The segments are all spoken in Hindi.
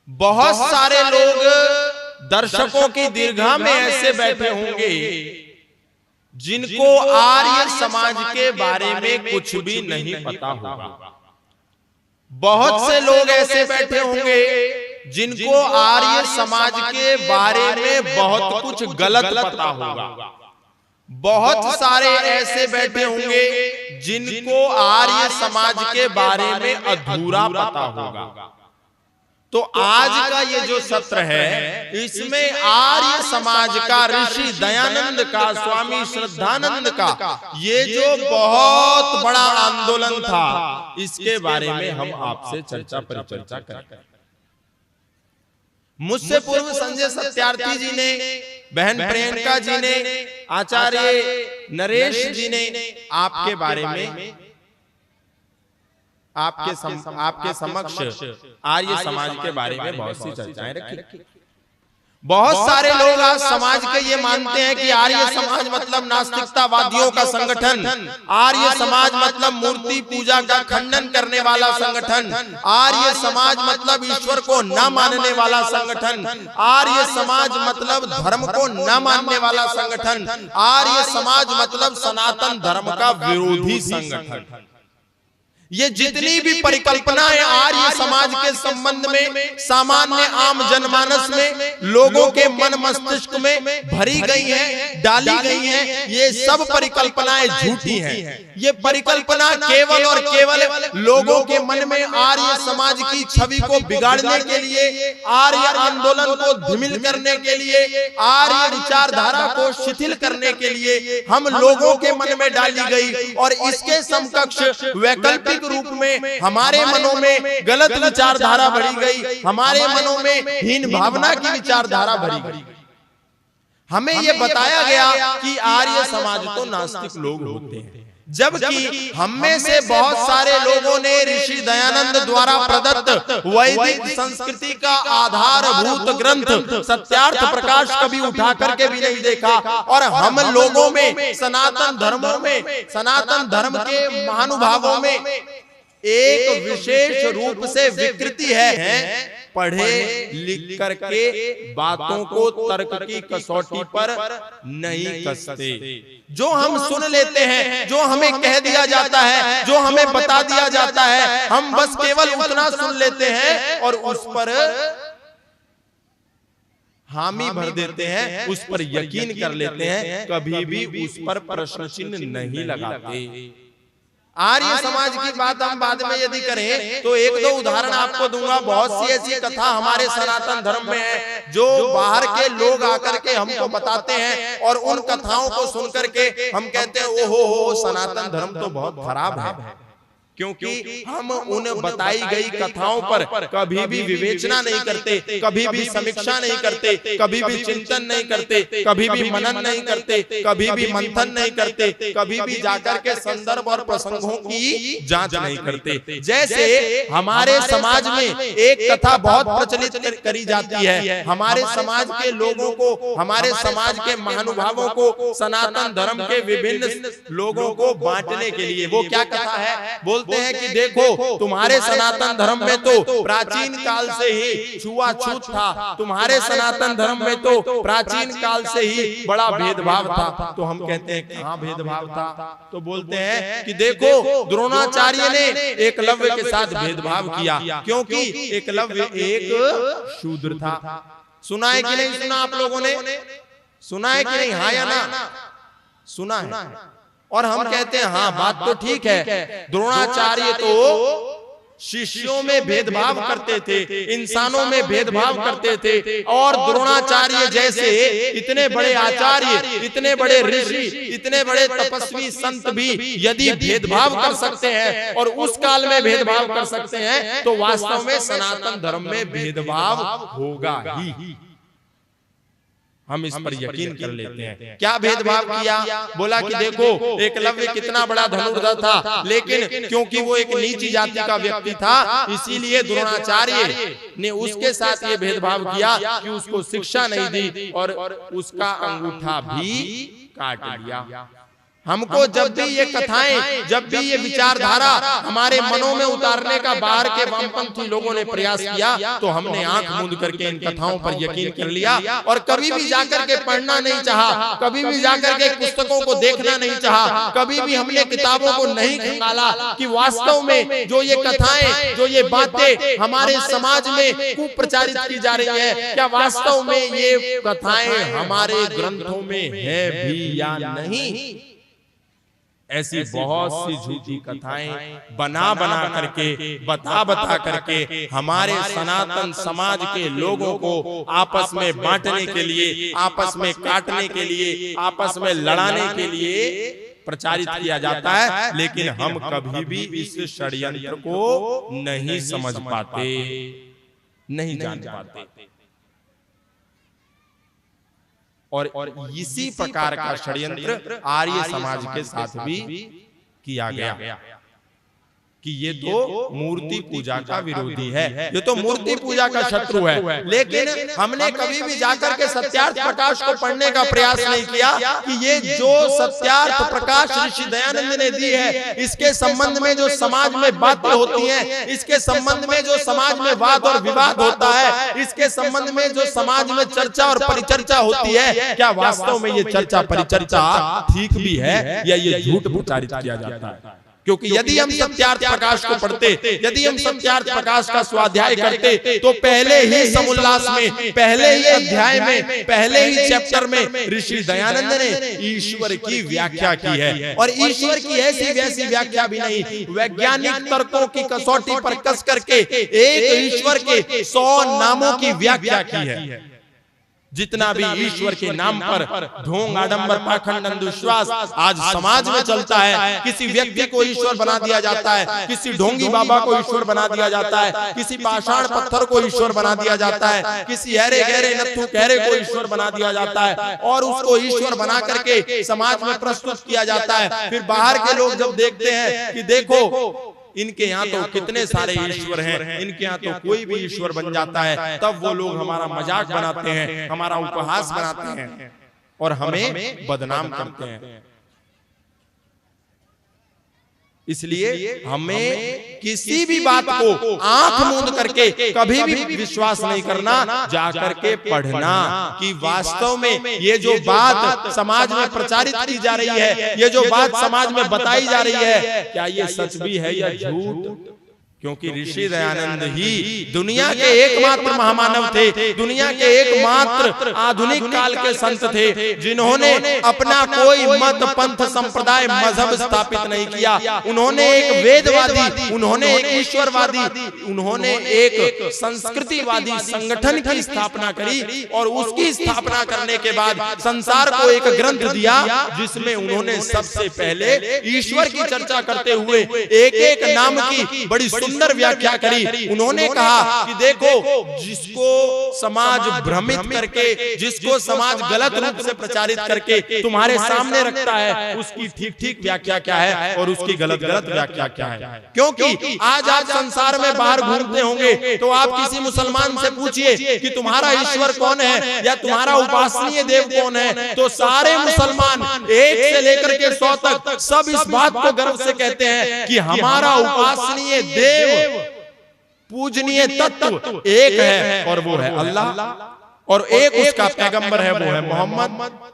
बहुत सारे लोग दर्शकों की दीर्घा में ऐसे बैठे होंगे जिनको आर्य समाज के बारे में कुछ भी नहीं पता होगा। बहुत से लोग ऐसे बैठे होंगे जिनको आर्य समाज के बारे में बहुत कुछ गलत पता होगा। बहुत सारे ऐसे बैठे होंगे जिनको आर्य समाज के बारे में अधूरा पता होगा। तो आज का ये जो सत्र है, इसमें आर्य समाज का, ऋषि दयानंद का, स्वामी श्रद्धानंद का ये जो बहुत बड़ा आंदोलन था, इसके बारे में हम आपसे चर्चा परिचर्चा करें। मुझसे पूर्व संजय सत्यार्थी जी ने, बहन प्रियंका जी ने, आचार्य नरेश जी ने आपके बारे में, आपके समक्ष आर्य समाज के बारे में बहुत सी चर्चाएं रखी। बहुत सारे लोग आज समाज के ये मानते हैं कि आर्य समाज मतलब नास्तिकतावादियों का संगठन, आर्य समाज मतलब मूर्ति पूजा का खंडन करने वाला संगठन, आर्य समाज मतलब ईश्वर को न मानने वाला संगठन, आर्य समाज मतलब धर्म को न मानने वाला संगठन, आर्य समाज मतलब सनातन धर्म का विरोधी संगठन। ये जितनी भी परिकल्पनाएं आर्य समाज के संबंध में सामान्य आम जनमानस में लोगों के मन मस्तिष्क में भरी गई हैं, डाली गई हैं, ये सब परिकल्पनाएं झूठी हैं। ये परिकल्पना केवल और केवल लोगों के मन में आर्य समाज की छवि को बिगाड़ने के लिए, आर्य आंदोलन को धूमिल करने के लिए, आर्य विचारधारा को शिथिल करने के लिए हम लोगों के मन में डाली गई और इसके समकक्ष वैकल्पिक रूप में हमारे मनों में गलत विचारधारा भरी गई, हमारे मनों में हीन भावना की विचारधारा भरी गई। हमें यह बताया गया कि आर्य समाज तो नास्तिक लोग होते हैं, जबकि हम में से बहुत सारे लोगों ने ऋषि दयानंद द्वारा प्रदत्त वैदिक संस्कृति का आधारभूत ग्रंथ सत्यार्थ प्रकाश कभी उठा करके भी नहीं देखा। और हम लोगों में सनातन धर्मों में, सनातन धर्म के महानुभावों में एक विशेष रूप से विकृति है, पढ़े लिख करके बातों को तर्क की कसौटी पर नहीं कसते। जो हम सुन लेते हैं, जो हमें कह दिया जाता है, जो हमें बता दिया जाता है, हम बस केवल उतना सुन लेते हैं और उस पर हामी भर देते हैं, उस पर यकीन कर लेते हैं, कभी भी उस पर प्रश्न चिन्ह नहीं लगाते। आर्य समाज की बात हम बाद में यदि करें तो एक दो उदाहरण आपको दूंगा। बहुत सी ऐसी कथा हमारे सनातन धर्म में है जो बाहर के लोग आकर के हमको बताते हैं और उन कथाओं को सुनकर के हम कहते हैं ओहो सनातन धर्म तो बहुत खराब है, क्योंकि हम उन बताई गई कथाओं पर कभी भी विवेचना नहीं करते, कभी भी समीक्षा नहीं करते, कभी भी चिंतन नहीं करते, कभी भी मनन नहीं करते, कभी भी मंथन नहीं करते, कभी भी जाकर के संदर्भ और प्रसंगों की जांच नहीं करते। जैसे हमारे समाज में एक कथा बहुत प्रचलित करी जाती है, हमारे समाज के लोगों को, हमारे समाज के महानुभावों को, सनातन धर्म के विभिन्न लोगों को बांटने के लिए। वो क्या कथा है? बोलते हैं कि देखो तुम्हारे सनातन धर्म में तो प्राचीन काल से ही छुआछूत था, तुम्हारे सनातन धर्म में तो प्राचीन काल से ही बड़ा भेदभाव था। तो हम कहते हैं कहाँ भेदभाव था? तो बोलते हैं कि देखो द्रोणाचार्य ने एकलव्य के साथ भेदभाव किया, क्योंकि एकलव्य एक शूद्र था। सुना है कि नहीं सुना? आप लोगों ने सुना है कि नहीं? हाँ या ना? सुना है। और हम कहते हैं हाँ बात तो ठीक है, द्रोणाचार्य तो शिष्यों में भेदभाव करते थे, इंसानों में भेदभाव करते थे, और द्रोणाचार्य जैसे इतने बड़े आचार्य, इतने बड़े ऋषि, इतने बड़े तपस्वी संत भी यदि भेदभाव कर सकते हैं और उस काल में भेदभाव कर सकते हैं, तो वास्तव में सनातन धर्म में भेदभाव होगा ही। हम इस पर यकीन कर लेते हैं। क्या भेदभाव किया? बोला कि देखो एकलव्य कितना बड़ा धनुर्धर था, लेकिन क्योंकि वो एक नीची जाति का व्यक्ति था, इसीलिए द्रोणाचार्य ने उसके साथ ये भेदभाव किया कि उसको शिक्षा नहीं दी और उसका अंगूठा भी काट लिया। हमको जब भी ये कथाएं, जब भी ये विचारधारा हमारे मनों में उतारने का बाहर के वामपंथी लोगों ने प्रयास किया, तो हमने आंख मूंद करके इन कथाओं पर यकीन कर लिया और कभी भी जाकर के पढ़ना नहीं चाहा, कभी भी जाकर के पुस्तकों को देखना नहीं चाहा, कभी भी हमने किताबों को नहीं खंगाला कि वास्तव में जो ये कथाएं, जो ये बातें हमारे समाज में कुप्रचारित की जा रही है, क्या वास्तव में ये कथाएं हमारे ग्रंथों में है भी या नहीं। ऐसी बहुत सी झूठी कथाएं बना करके, बता करके हमारे सनातन समाज के लोगों को आपस में बांटने के लिए, आपस में काटने के लिए, आपस में लड़ाने के लिए प्रचारित किया जाता है। लेकिन हम कभी भी इस षड्यंत्र को नहीं समझ पाते, नहीं जान पाते। और इसी प्रकार का षड्यंत्र आर्य समाज के साथ भी किया गया कि ये तो मूर्ति पूजा का विरोधी है, ये तो मूर्ति पूजा का शत्रु है। लेकिन हमने कभी भी जाकर के सत्यार्थ प्रकाश को पढ़ने का प्रयास नहीं किया कि ये जो सत्यार्थ प्रकाश ऋषि दयानंद ने दी है, इसके संबंध में जो समाज में बातें होती हैं, इसके संबंध में जो समाज में वाद और विवाद होता है, इसके संबंध में जो समाज में चर्चा और परिचर्चा होती है, क्या वास्तव में ये चर्चा परिचर्चा ठीक भी है या ये झूठ प्रचारित किया जाता है। क्योंकि यदि हम सत्यार्थ प्रकाश को पढ़ते, यदि हम सत्यार्थ प्रकाश का स्वाध्याय करते, तो पहले ही समुल्लास में, पहले ही अध्याय में, पहले ही चैप्टर में ऋषि दयानंद ने ईश्वर की व्याख्या की है। और ईश्वर की ऐसी वैसी व्याख्या भी नहीं, वैज्ञानिक तर्कों की कसौटी पर कस करके एक ईश्वर के 100 नामों की व्याख्या की है। जितना भी ईश्वर के नाम पर ढोंग, आडंबर, पाखंड, अंधविश्वास आज समाज में चलता है, किसी व्यक्ति को ईश्वर बना दिया जाता है, किसी ढोंगी बाबा को ईश्वर बना दिया जाता है, किसी पाषाण पत्थर को ईश्वर बना दिया जाता है, किसी हरे गहरे नत्थु कहरे को ईश्वर बना दिया जाता है और उसको ईश्वर बना करके समाज में प्रस्तुत किया जाता है। फिर बाहर के लोग जब देखते हैं कि देखो इनके यहाँ तो कितने सारे ईश्वर हैं, इनके यहाँ तो कोई भी ईश्वर बन जाता है, तब वो लोग हमारा मजाक बनाते हैं, हमारा उपहास बनाते हैं और हमें बदनाम करते हैं। इसलिए हमें किसी भी बात को आंख मूंद करके कभी भी विश्वास नहीं करना, जाकर के पढ़ना कि वास्तव में ये जो बात समाज में प्रचारित की जा रही है, ये जो बात समाज में बताई जा रही है, क्या ये सच भी है या झूठ। क्योंकि ऋषि दयानंद ही दुनिया के एकमात्र महामानव थे, दुनिया के एकमात्र आधुनिक काल के संत थे जिन्होंने अपना कोई मत, पंथ, संप्रदाय, मजहब स्थापित नहीं किया। उन्होंने एक वेदवादी, उन्होंने एक ईश्वरवादी, उन्होंने एक संस्कृतिवादी संगठन की स्थापना करी और उसकी स्थापना करने के बाद संसार को एक ग्रंथ दिया जिसमें उन्होंने सबसे पहले ईश्वर की चर्चा करते हुए एक एक नाम की बड़ी सुंदर व्याख्या करी। उन्होंने कहा कि देखो, जिसको समाज भ्रमित करके, जिसको समाज गलत रूप से प्रचारित करके तुम्हारे सामने रखता है, उसकी ठीक ठीक व्याख्या क्या है और उसकी गलत गलत व्याख्या क्या है। क्योंकि आज आप संसार में बाहर घूमते होंगे तो आप किसी मुसलमान से पूछिए कि तुम्हारा ईश्वर कौन है या तुम्हारा उपासनीय देव कौन है, तो सारे मुसलमान 1 से लेकर के 100 तक सब इस बात को गर्व से कहते हैं कि हमारा उपासनीय देव, पूजनीय तत्व एक है और वो है अल्लाह, और एक उसका पैगंबर है, वो है मोहम्मद।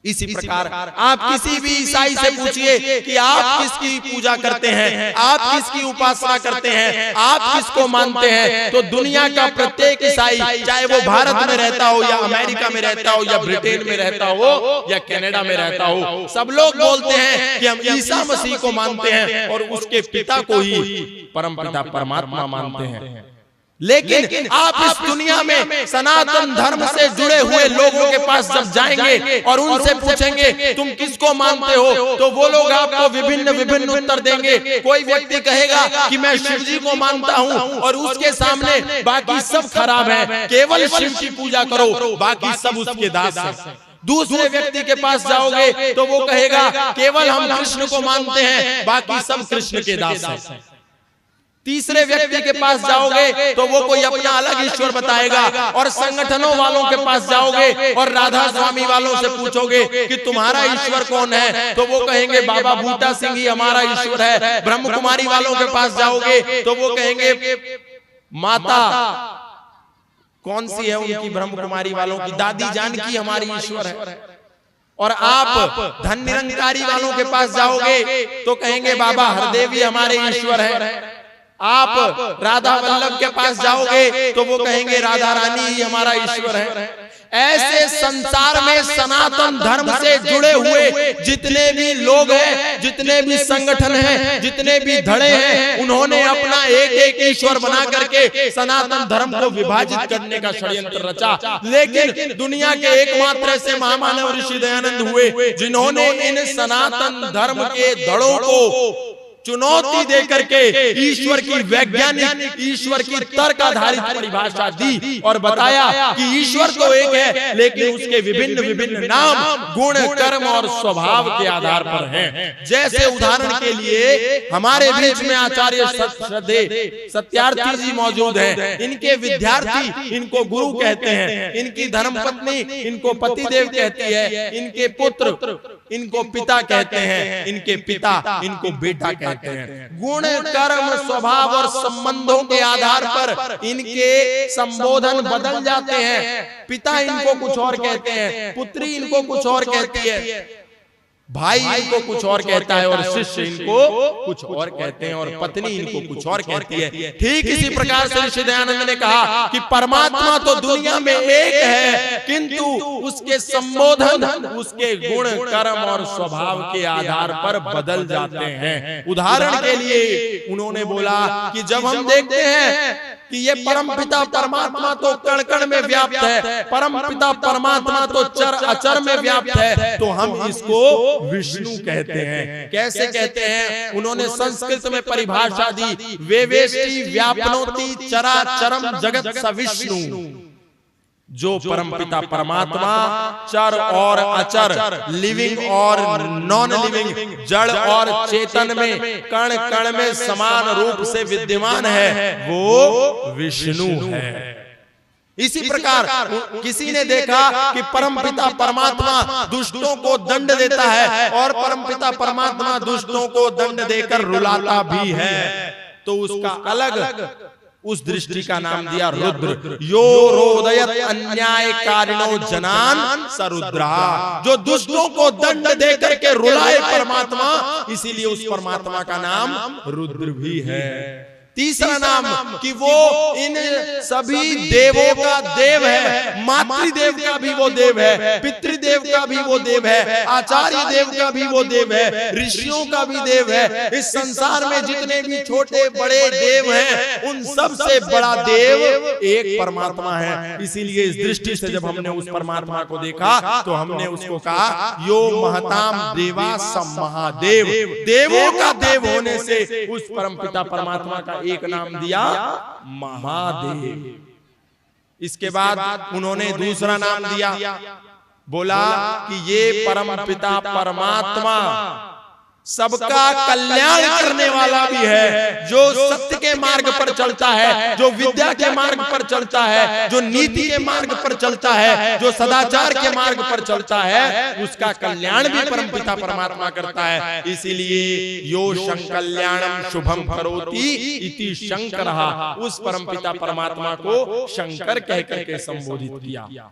इसी प्रकार आप किसी भी ईसाई से पूछिए कि आप किसकी पूजा करते हैं, आप किसकी उपासना करते हैं, आप किसको मानते हैं, तो दुनिया का प्रत्येक ईसाई, चाहे वो भारत में रहता हो या अमेरिका में रहता हो या ब्रिटेन में रहता हो या कनाडा में रहता हो, सब लोग बोलते हैं कि हम ईसा मसीह को मानते हैं और उसके पिता को ही परमपिता परमात्मा मानते हैं। लेकिन आप इस दुनिया में सनातन धर्म से जुड़े हुए लोगों के पास जब जाएंगे और उनसे पूछेंगे तुम किसको मानते हो, तो वो लोग आपको विभिन्न विभिन्न उत्तर देंगे। कोई व्यक्ति कहेगा कि मैं शिव जी को मानता हूँ और उसके सामने बाकी सब खराब है, केवल शिव की पूजा करो, बाकी सब उसके दास हैं। दूसरे व्यक्ति के पास जाओगे तो वो कहेगा केवल हम कृष्ण को मानते हैं, बाकी सब कृष्ण के दास हैं। तीसरे व्यक्ति के पास जाओगे तो वो कोई अपना अलग ईश्वर बताएगा, और संगठनों वालों के पास जाओगे और राधा स्वामी वालों से पूछोगे कि तुम्हारा ईश्वर कौन है, तो वो कहेंगे बाबा बूटा सिंह ही हमारा ईश्वर है। ब्रह्म कुमारी वालों के पास जाओगे तो वो कहेंगे माता कौन सी है उनकी, ब्रह्म कुमारी वालों की दादी जानकी हमारी ईश्वर है। और आप धन निरंकारी वालों के पास जाओगे तो कहेंगे बाबा हरदेव ही हमारे ईश्वर है। आप राधा वल्लभ के पास जाओगे तो वो कहेंगे राधा रानी ही हमारा ईश्वर है। ऐसे संसार में सनातन धर्म से जुड़े हुए जितने भी लोग हैं, जितने भी संगठन हैं, जितने भी धड़े हैं, उन्होंने अपना एक एक ईश्वर बना करके सनातन धर्म को विभाजित करने का षड्यंत्र रचा। लेकिन दुनिया के एकमात्र ऐसे महामानव ऋषि दयानंद हुए जिन्होंने इन सनातन धर्म के धड़ों को चुनौती देकर के ईश्वर की वैज्ञानिक, ईश्वर की तर्क आधारित परिभाषा दी और बताया कि ईश्वर तो एक है लेकिन उसके विभिन्न विभिन्न नाम, गुण, कर्म और स्वभाव के आधार पर हैं। जैसे उदाहरण के लिए हमारे बीच में आचार्य श्रद्धे सत्यार्थी जी मौजूद हैं। इनके विद्यार्थी इनको गुरु कहते हैं, इनकी धर्मपत्नी इनको पतिदेव कहती है, इनके पुत्र इनको पिता कहते हैं, इनके पिता इनको बेटा कहते हैं। गुण, कर्म, स्वभाव और संबंधों के आधार पर इनके संबोधन बदल जाते हैं। पिता इनको कुछ और कहते हैं, पुत्री इनको कुछ और कहती है, भाई इनको कुछ और कहता है, और शिष्य इनको कुछ और कहते हैं, और पत्नी इनको कुछ और कहती है। ठीक इसी प्रकार से ऋषि दयानंद ने कहा कि परमात्मा तो दुनिया में एक है, किंतु उसके संबोधन उसके गुण, कर्म और स्वभाव के आधार पर बदल जाते हैं। उदाहरण के लिए उन्होंने बोला कि जब हम देखते हैं कि ये परमपिता परमात्मा तो कण कण में व्याप्त है, परमपिता परमात्मा तो चर अचर में व्याप्त है, तो हम इसको विष्णु कहते हैं। कैसे कहते हैं? उन्होंने संस्कृत में परिभाषा दी, वेवेष्टि व्यापनोति चराचरम जगत सविष्णु। जो परमपिता परमात्मा चर और अचर, लिविंग और नॉन लिविंग, जड़ और चेतन में कण कण में समान रूप से विद्यमान है, वो विष्णु है। इसी प्रकार किसी ने देखा कि परमपिता परमात्मा दुष्टों को दंड देता है और परमपिता परमात्मा दुष्टों को दंड देकर रुलाता भी है, तो उसका अलग उस दृष्टि का नाम दिया रुद्र। यो रोदयत अन्यायकारिणो जनान सरुद्रा, जो दुष्टों को दंड दे करके रुलाए परमात्मा, इसीलिए उस परमात्मा का नाम रुद्र भी है। तीसरा नाम कि वो इन सभी देवों का देव है, मातृदेव का भी वो देव है, पितृदेव का भी वो देव है, आचार्य देव का भी वो देव है, ऋषियों का भी देव है। इस संसार में जितने भी छोटे बड़े देव हैं, उन सब से बड़ा देव एक परमात्मा है। इसीलिए इस दृष्टि से जब हमने उस परमात्मा को देखा तो हमने उसको कहा यो महताम देवा सम महादेव। देवों का देव होने से उस परमपिता परमात्मा का एक नाम दिया महादेव। इसके बाद उन्होंने दूसरा नाम दिया, बोला कि ये परमपिता परमात्मा सबका कल्याण करने वाला भी है, जो सत्य के मार्ग पर चलता है, जो विद्या के मार्ग पर चलता है, जो नीति के मार्ग पर चलता है, जो सदाचार के मार्ग पर चलता है, उसका कल्याण भी परमपिता परमात्मा करता है। इसीलिए यो शंकल्याणम शुभम करोति इति शंकरः, उस परमपिता परमात्मा को शंकर कह करके संबोधित किया।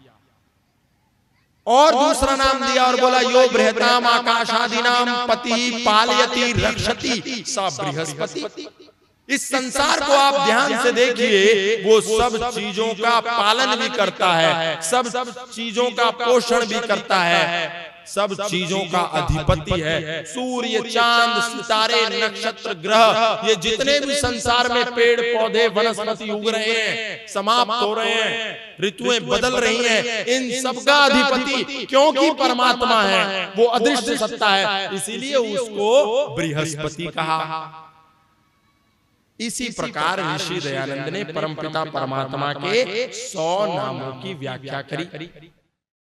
और दूसरा नाम दिया और बोला यो बृहताम आकाशादीनाम पति पालयति रक्षति स बृहस्पति। इस संसार को आप ध्यान से देखिए, वो सब चीजों का पालन भी करता है, सब चीजों का पोषण भी करता है, सब चीजों का अधिपति है। सूर्य, चांद, सितारे, नक्षत्र, ग्रह, ये जितने भी संसार में पेड़ पौधे वनस्पति उग रहे हैं, समाप्त हो रहे हैं, ऋतुएं बदल रही हैं, इन सबका अधिपति क्योंकि परमात्मा है, वो अदृश्य सत्ता है, इसीलिए उसको बृहस्पति कहा। इसी प्रकार ऋषि दयानंद ने परमपिता परमात्मा के 100 नामों की व्याख्या करी।